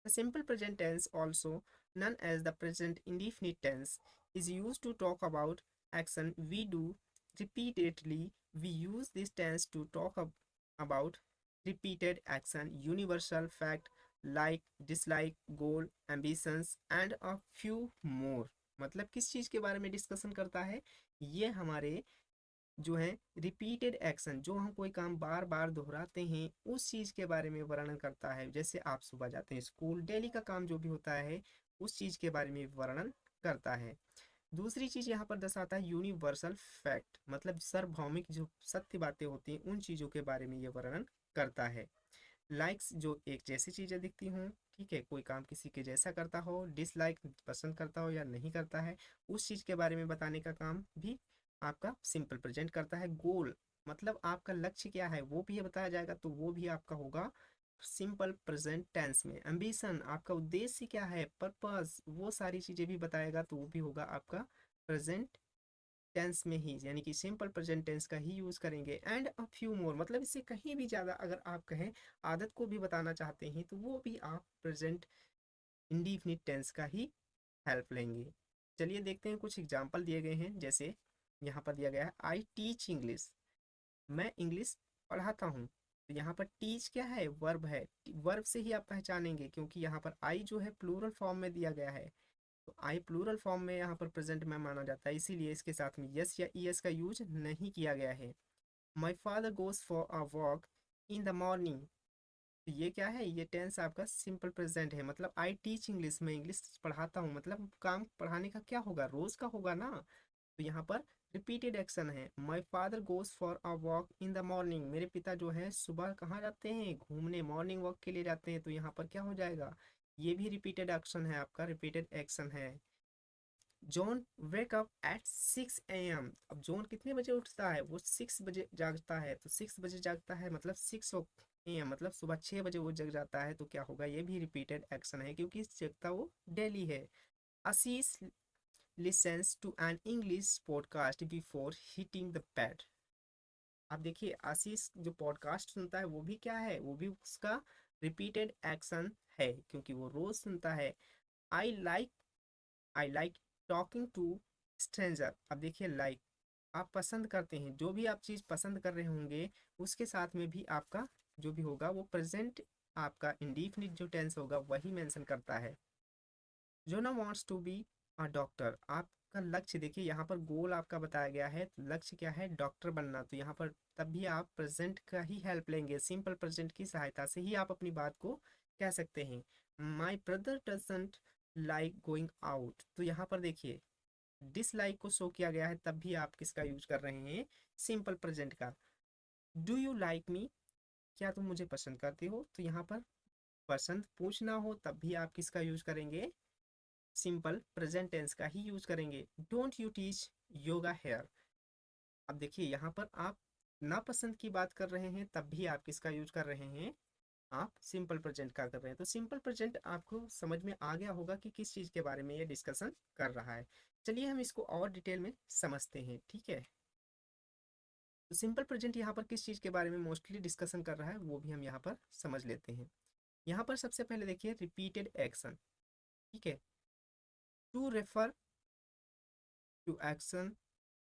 The simple present tense, also known as the present indefinite tense, is used to talk about action we do repeatedly. We use this tense to talk about repeated action, universal fact like, dislike, goal, ambitions and a few more. मतलब किस चीज के बारे में discussion करता है? ये हमारे जो है रिपीटेड एक्शन, जो हम कोई काम बार बार दोहराते हैं उस चीज के बारे में वर्णन करता है। जैसे आप सुबह जाते हैं स्कूल, डेली का काम जो भी होता है उस चीज के बारे में वर्णन करता है। दूसरी चीज यहाँ पर दर्शाता है यूनिवर्सल फैक्ट, मतलब सार्वभौमिक जो सत्य बातें होती हैं उन चीजों के बारे में ये वर्णन करता है। लाइक्स, जो एक जैसी चीजें दिखती हों, ठीक है, कोई काम किसी के जैसा करता हो। डिसलाइक, पसंद करता हो या नहीं करता है, उस चीज के बारे में बताने का काम भी आपका सिंपल प्रेजेंट करता है। गोल, मतलब आपका लक्ष्य क्या है वो भी बताया जाएगा, तो वो भी आपका होगा सिंपल प्रेजेंट टेंस में। एम्बिशन, आपका उद्देश्य क्या है, पर्पस, वो सारी चीजें भी बताएगा, तो वो भी होगा आपका प्रेजेंट टेंस में ही, यानी कि सिंपल प्रेजेंट टेंस का ही यूज करेंगे। एंड अ फ्यू मोर, मतलब इससे कहीं भी ज्यादा अगर आप कहें आदत को भी बताना चाहते हैं तो वो भी आप प्रेजेंट इंडिफिनिट टेंस का ही हेल्प लेंगे। चलिए देखते हैं, कुछ एग्जाम्पल दिए गए हैं। जैसे यहाँ पर दिया गया है आई टीच इंग्लिश, मैं इंग्लिश पढ़ाता हूँ। तो यहाँ पर टीच क्या है, वर्ब है। वर्ब से ही आप पहचानेंगे, क्योंकि यहाँ पर आई जो है प्लूरल फॉर्म में दिया गया है, तो आई प्लूरल फॉर्म में यहाँ पर प्रेजेंट में माना जाता है, इसीलिए इसके साथ में यस या ईएस का यूज नहीं किया गया है। My father goes for a walk in the morning, तो ये क्या है, ये टेंस आपका सिंपल प्रेजेंट है। मतलब आई टीच इंग्लिश, मैं इंग्लिश पढ़ाता हूँ, मतलब काम पढ़ाने का क्या होगा, रोज का होगा ना। तो यहाँ पर रिपीटेड एक्शन है। My father goes for a walk in the morning, मेरे पिता जो है सुबह कहाँ जाते हैं, घूमने, मॉर्निंग वॉक के लिए जाते हैं। तो यहाँ पर क्या हो जाएगा, ये भी रिपीटेड एक्शन है, आपका रिपीटेड एक्शन है। John wake up at 6 AM, अब जॉन कितने बजे उठता है, वो 6 बजे जागता है। तो 6 बजे जागता है मतलब 6 AM, मतलब सुबह 6 बजे वो जग जाता है। तो क्या होगा, ये भी रिपीटेड एक्शन है, क्योंकि जगता वो डेली है। Ashish listens to an English podcast before hitting the bed, अब देखिए आशीष जो पॉडकास्ट सुनता है वो भी क्या है, वो भी उसका रिपीटेड एक्शन है, क्योंकि वो रोज सुनता है। I like I like talking to stranger, अब देखिए लाइक, आप पसंद करते हैं, जो भी आप चीज़ पसंद कर रहे होंगे उसके साथ में भी आपका जो भी होगा वो प्रेजेंट, आपका इंडिफिनिट जो टेंस होगा वही मेंशन करता है। Jonah wants to be a doctor, आपका लक्ष्य देखिए यहाँ पर गोल आपका बताया गया है, तो लक्ष्य क्या है, डॉक्टर बनना। तो यहाँ पर तब भी आप प्रेजेंट का ही हेल्प लेंगे, सिंपल प्रेजेंट की सहायता से ही आप अपनी बात को कह सकते हैं। My brother doesn't like going out, तो यहाँ पर देखिए डिसलाइक को शो किया गया है, तब भी आप किसका यूज कर रहे हैं, सिंपल प्रेजेंट का। डू यू लाइक मी, क्या तुम मुझे पसंद करते हो, तो यहाँ पर पसंद पूछना हो तब भी आप किसका यूज करेंगे, सिंपल प्रेजेंट टेंस का ही यूज करेंगे। Don't you teach yoga here, अब देखिए यहाँ पर आप नापसंद की बात कर रहे हैं तब भी आप किसका यूज कर रहे हैं, आप सिंपल प्रेजेंट का कर रहे हैं। तो सिंपल प्रेजेंट आपको समझ में आ गया होगा कि किस चीज के बारे में ये डिस्कशन कर रहा है। चलिए हम इसको और डिटेल में समझते हैं, ठीक है। तो सिंपल प्रेजेंट यहाँ पर किस चीज के बारे में मोस्टली डिस्कशन कर रहा है वो भी हम यहाँ पर समझ लेते हैं। यहाँ पर सबसे पहले देखिए रिपीटेड एक्शन, ठीक है। To refer to action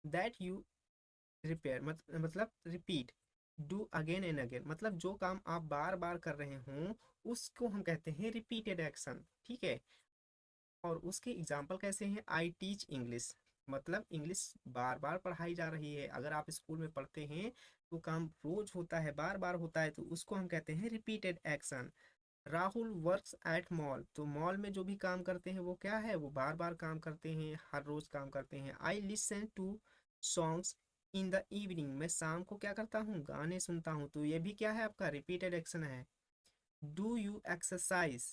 that you repair, मतलब repeat. Do again and again, मतलब जो काम आप बार बार कर रहे हों उसको हम कहते हैं रिपीटेड एक्शन, ठीक है। और उसके एग्जाम्पल कैसे हैं, आई टीच इंग्लिश, मतलब इंग्लिश बार बार पढ़ाई जा रही है। अगर आप स्कूल में पढ़ते हैं तो काम रोज होता है, बार बार होता है, तो उसको हम कहते हैं repeated action. Rahul works at mall, तो मॉल में जो भी काम करते हैं वो क्या है, वो बार बार काम करते हैं, हर रोज काम करते हैं। I listen to songs in the evening, मैं शाम को क्या करता हूँ, गाने सुनता हूँ। तो ये भी क्या है, आपका रिपीटेड एक्शन है। डू यू एक्सरसाइज,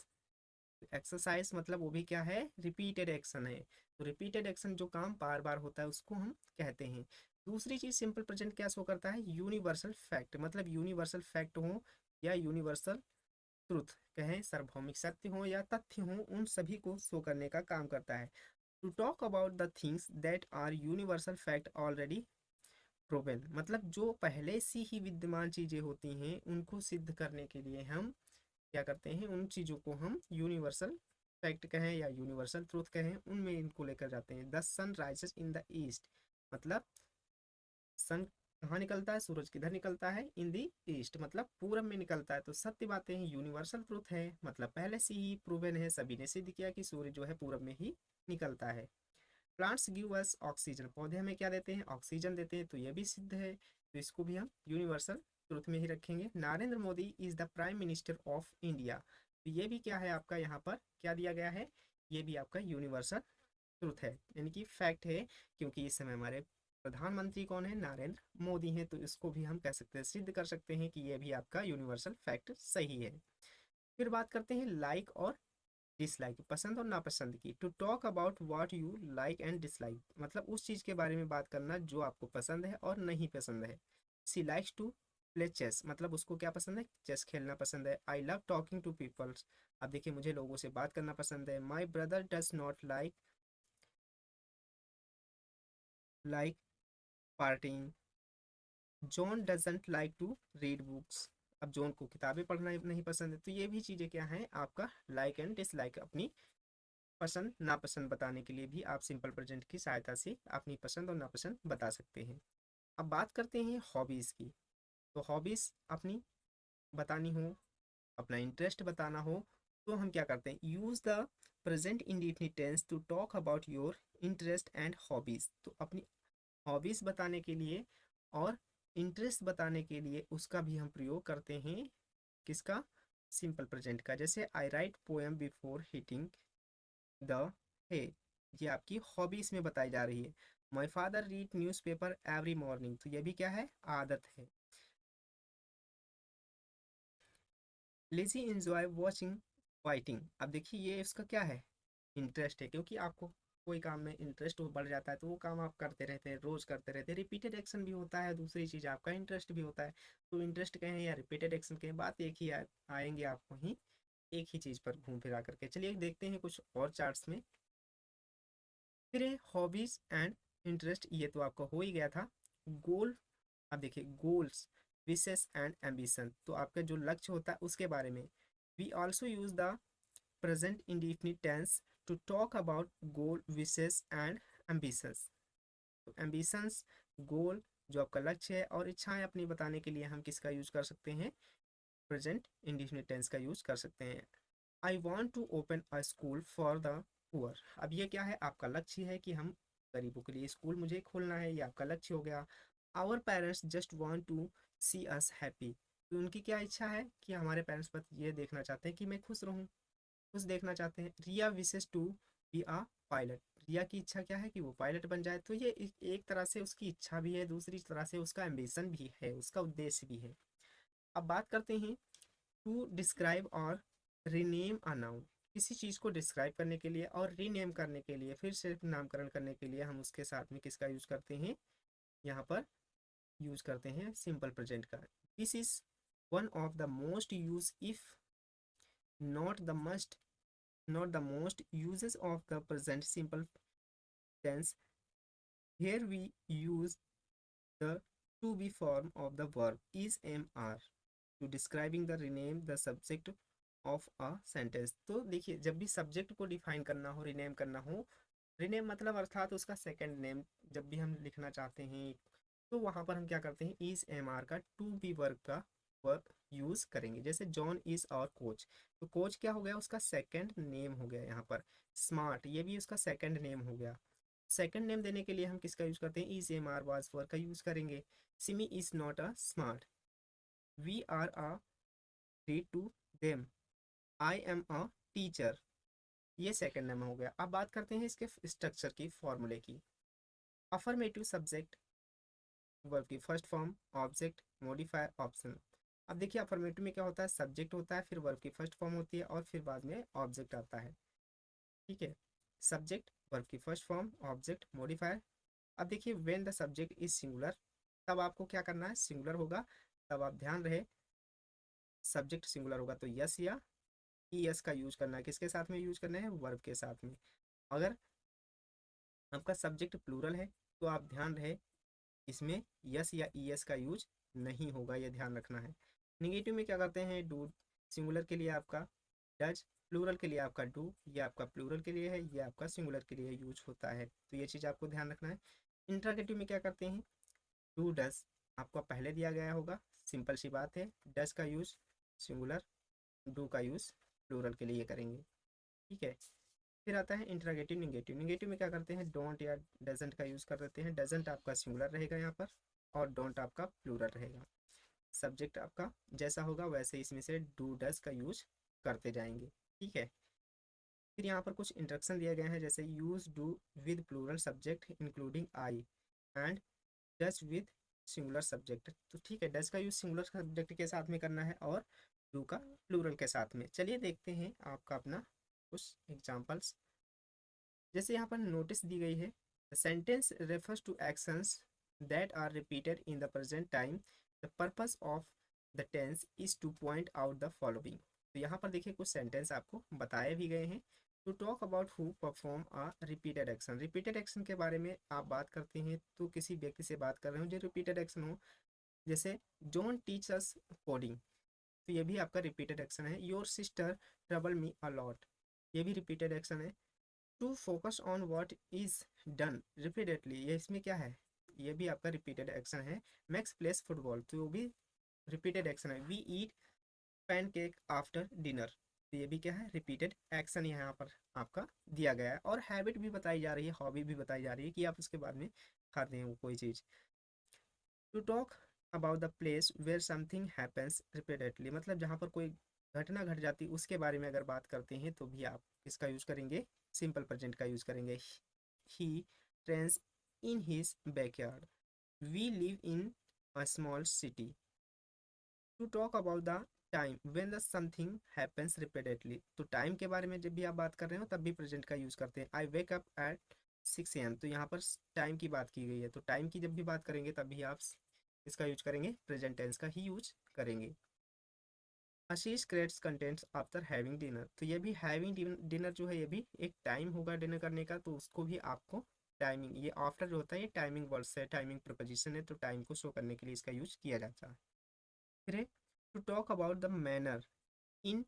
एक्सरसाइज मतलब वो भी क्या है, रिपीटेड एक्शन है। तो रिपीटेड एक्शन जो काम बार बार होता है उसको हम कहते हैं। दूसरी चीज सिंपल प्रेजेंट क्या शो करता है, यूनिवर्सल फैक्ट, मतलब यूनिवर्सल फैक्ट हो या यूनिवर्सल ट्रुथ कहें, सार्वभौमिक सत्य हो या तथ्य हो, उन सभी को शो करने का काम करता है। To talk about the things that are universal fact already proven, मतलब जो पहले से ही विद्यमान चीजें होती हैं उनको सिद्ध करने के लिए हम क्या करते हैं, उन चीज़ों को हम यूनिवर्सल फैक्ट कहें या यूनिवर्सल ट्रूथ कहें, उनमें इनको लेकर जाते हैं। The sun rises in the east, मतलब सन कहाँ निकलता है, सूरज किधर निकलता है, इन दी ईस्ट, मतलब पूरब में निकलता है। तो सत्य बातें हैं, यूनिवर्सल ट्रूथ है, मतलब पहले से ही प्रूवन है, सभी ने सिद्ध किया कि सूर्य जो है पूरब में ही निकलता है। प्लांट्स गिव अस ऑक्सीजन, पौधे हमें क्या देते हैं, ऑक्सीजन देते हैं, तो ये भी सिद्ध है, तो इसको भी हम यूनिवर्सल ट्रूथ में ही रखेंगे। Narendra Modi is the prime minister of India, तो ये भी क्या है आपका, यहाँ पर क्या दिया गया है, ये भी आपका यूनिवर्सल ट्रूथ है, यानी कि फैक्ट है, क्योंकि इस समय हमारे प्रधानमंत्री कौन है, नरेंद्र मोदी हैं, तो इसको भी हम कह सकते हैं, सिद्ध कर सकते हैं कि ये भी आपका यूनिवर्सल फैक्ट सही है। फिर बात करते हैं लाइक और डिसलाइक, पसंद और नापसंद की। To talk about what you like and dislike, मतलब उस चीज के बारे में बात करना जो आपको पसंद है और नहीं पसंद है। She likes to play chess, मतलब उसको क्या पसंद है, चेस खेलना पसंद है। I love talking to peoples, अब देखिए मुझे लोगों से बात करना पसंद है। My brother does not like parting. John doesn't like to read books, अब जॉन को किताबें पढ़ना नहीं पसंद है। तो ये भी चीज़ें क्या हैं आपका लाइक एंड डिसलाइक, अपनी पसंद नापसंद बताने के लिए भी आप सिंपल प्रेजेंट की सहायता से अपनी पसंद और नापसंद बता सकते हैं। अब बात करते हैं हॉबीज़ की। तो हॉबीज़ अपनी बतानी हो, अपना इंटरेस्ट बताना हो, तो हम क्या करते हैं, use the present indefinite tense to talk about your interest and hobbies. तो अपनी हॉबीज़ बताने के लिए और इंटरेस्ट बताने के लिए उसका भी हम प्रयोग करते हैं, किसका, सिंपल प्रेजेंट का। जैसे I write poem before hitting the है, ये आपकी हॉबीज में बताई जा रही है। My father read news paper every morning, तो ये भी क्या है, आदत है। लेजी इंजॉय वॉचिंग फाइटिंग, अब देखिए ये इसका क्या है, इंटरेस्ट है, क्योंकि आपको कोई काम में इंटरेस्ट बढ़ जाता है तो वो काम आप करते रहते हैं, रोज करते रहते हैं, रिपीटेड एक्शन भी होता है, दूसरी चीज आपका इंटरेस्ट भी होता है। तो इंटरेस्ट कहें या रिपीटेड एक्शन कहें, बात एक ही आएंगे आप वहीं एक ही चीज पर घूम फिरा करके। चलिए देखते हैं कुछ और चार्ट्स में। फिर हॉबीज एंड इंटरेस्ट, ये तो आपका हो ही गया था। गोल, अब देखिए गोल्स विशेस एंड एम्बिशन, तो आपका जो लक्ष्य होता है उसके बारे में। We also use the present indefinite tense to talk about goal wishes and ambitions. तो एम्बिशंस, गोल जो आपका लक्ष्य है, और इच्छाएं अपनी बताने के लिए हम किसका यूज कर सकते हैं, प्रेजेंट इंडिफिनिट टेंस का यूज कर सकते हैं। I want to open a school for the poor, अब ये क्या है, आपका लक्ष्य है कि हम गरीबों के लिए स्कूल मुझे खोलना है, ये आपका लक्ष्य हो गया। Our parents just want to see us happy, तो उनकी क्या इच्छा है कि हमारे पेरेंट्स बस ये देखना चाहते हैं कि मैं खुश रहूं, खुश देखना चाहते हैं। Riya wishes to be a pilot, Riya की इच्छा क्या है कि वो पायलट बन जाए, तो ये एक तरह से उसकी इच्छा भी है, दूसरी तरह से उसका एम्बिशन भी है, उसका उद्देश्य भी है। अब बात करते हैं टू डिस्क्राइब और रीनेम अ नाउन, किसी चीज़ को डिस्क्राइब करने के लिए और रीनेम करने के लिए, फिर से नामकरण करने के लिए हम उसके साथ में किसका यूज करते हैं, यहाँ पर यूज करते हैं सिंपल प्रेजेंट का। This is one of the most use if not the must not the most uses of the present simple tense. Here we use the to be form of the verb is am are to describing the rename the subject of a sentence। तो देखिए जब भी subject को define करना हो, rename करना हो, rename मतलब अर्थात उसका सेकंड नेम जब भी हम लिखना चाहते हैं, तो वहां पर हम क्या करते हैं, इज एम आर का टू बी वर्ब का वर्ब यूज करेंगे। जैसे जॉन इज आवर कोच, तो कोच क्या हो गया, उसका सेकंड नेम हो गया यहाँ पर। स्मार्ट, ये भी उसका सेकंड नेम हो गया। सेकंड नेम देने के लिए हम किसका यूज करते हैं, is am are was verb का यूज करेंगे। Simi is not a smart, we are a read to them, I am a teacher, ये सेकंड नेम हो गया। अब बात करते हैं इसके स्ट्रक्चर की, फॉर्मूले की। अफर्मेटिव सब्जेक्ट, वर्ब की first form, object, modifier, option. अब देखिए अफर्मेटिव में क्या होता है, सब्जेक्ट होता है, फिर वर्ब की फर्स्ट फॉर्म होती है और फिर बाद में ऑब्जेक्ट आता है। ठीक है, सब्जेक्ट, वर्ब की फर्स्ट फॉर्म, ऑब्जेक्ट, मॉडिफायर। अब देखिए when the subject is singular, तब आपको क्या करना है, सिंगुलर होगा तब आप ध्यान रहे, सब्जेक्ट सिंगुलर होगा तो यस या ई एस का यूज करना है, किसके साथ में यूज करना है, वर्ब के साथ में। अगर आपका सब्जेक्ट प्लूरल है तो आप ध्यान रहे इसमें यस या ई एस का यूज नहीं होगा, ये ध्यान रखना है। निगेटिव में क्या करते हैं, डू सिंगुलर के लिए आपका डज, प्लूरल के लिए आपका डू, ये आपका प्लूरल के लिए है, ये आपका सिंगुलर के लिए यूज होता है। तो ये चीज़ आपको ध्यान रखना है। इंट्रागेटिव में क्या करते हैं, डू डज आपको पहले दिया गया होगा, सिंपल सी बात है। डज का यूज सिंगुलर, डू का यूज प्लूरल के लिए करेंगे, ठीक है। फिर आता है इंट्रागेटिव निगेटिव। निगेटिव में क्या करते हैं, डोंट या डजेंट का यूज कर देते हैं। डजेंट आपका सिंगुलर रहेगा यहाँ पर, और डोंट आपका प्लूरल रहेगा। सब्जेक्ट आपका जैसा होगा वैसे इसमें से डू डज का यूज करते जाएंगे, ठीक है। फिर यहाँ पर कुछ इंस्ट्रक्शन दिए गए हैं, जैसे use do with plural subject including I, and does with singular subject. तो ठीक है, डज का यूज सिंगुलर सब्जेक्ट के साथ में करना है और डू का प्लूरल के साथ में। चलिए देखते हैं आपका अपना कुछ एग्जाम्पल्स। जैसे यहाँ पर नोटिस दी गई है, sentence refers to actions that are repeated in the present time, the purpose of the tense is to point out the following. तो यहाँ पर देखिए कुछ सेंटेंस आपको बताए भी गए हैं। To talk about who perform a repeated action, repeated action के बारे में आप बात करते हैं तो किसी व्यक्ति से बात कर रहे हो जो रिपीटेड एक्शन हो। जैसे जॉन टीच अस कोडिंग, तो ये भी आपका रिपीटेड एक्शन है। Your sister trouble me a lot, ये भी रिपीटेड एक्शन है। To focus on what is done repeatedly, ये इसमें क्या है, ये भी आपका रिपीटेड एक्शन है। मैक्स प्लेस फुटबॉल, तो वो भी रिपीटेड एक्शन है। We eat pancake after dinner, तो ये भी क्या है, रिपीटेड एक्शन यहाँ पर आपका दिया गया है। और हैबिट भी बताई जा रही है, हॉबी भी बताई जा रही है कि आप उसके बाद में खाते हैं वो कोई चीज़। To talk about the place where something happens repeatedly, मतलब जहाँ पर कोई घटना घट जाती है उसके बारे में अगर बात करते हैं तो भी आप इसका यूज करेंगे, सिंपल प्रेजेंट का यूज करेंगे। He trains in his backyard, we live in a small city. To talk about the time when the something happens repeatedly, तो टाइम के बारे में जब भी आप बात कर रहे हो तब भी प्रेजेंट का यूज करते हैं। आई वेक अप एट 6 AM, तो यहाँ पर टाइम की बात की गई है, तो टाइम की जब भी बात करेंगे तब भी आप इसका यूज करेंगे, प्रेजेंट टेंस का ही यूज करेंगे। Ashish creates contents after having dinner, तो ये भी हैविंग डिनर जो है ये भी एक टाइम होगा डिनर करने का, तो उसको भी आपको टाइमिंग, ये आफ्टर जो होता है ये टाइमिंग वर्ड्स है, टाइमिंग प्रपोजिशन है, तो टाइम को शो करने के लिए इसका यूज किया जाता है। फिर to talk about the manner in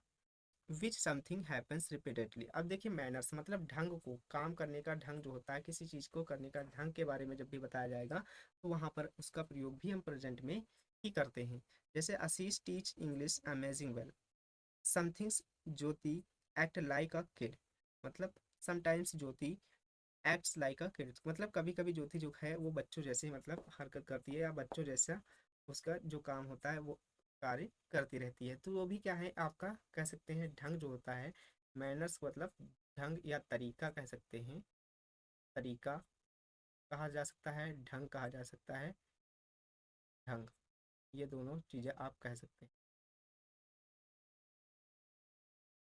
which something happens repeatedly, अब देखिए मैनर्स मतलब ढंग को, काम करने का ढंग जो होता है, किसी चीज़ को करने का ढंग के बारे में जब भी बताया जाएगा तो वहाँ पर उसका प्रयोग भी हम प्रेजेंट में ही करते हैं। जैसे Ashish teach English amazing well, sometimes Jyoti act like a kid, मतलब sometimes Jyoti acts like a kid, मतलब कभी कभी ज्योति जो है वो बच्चों जैसे मतलब हरकत करती है या बच्चों जैसा उसका जो काम होता है वो कार्य करती रहती है। तो वो भी क्या है आपका, कह सकते हैं ढंग जो होता है, मैनर्स मतलब ढंग या तरीका कह सकते हैं, तरीका कहा जा सकता है, ढंग कहा जा सकता है, ढंग, ये दोनों चीज़ें आप कह सकते हैं।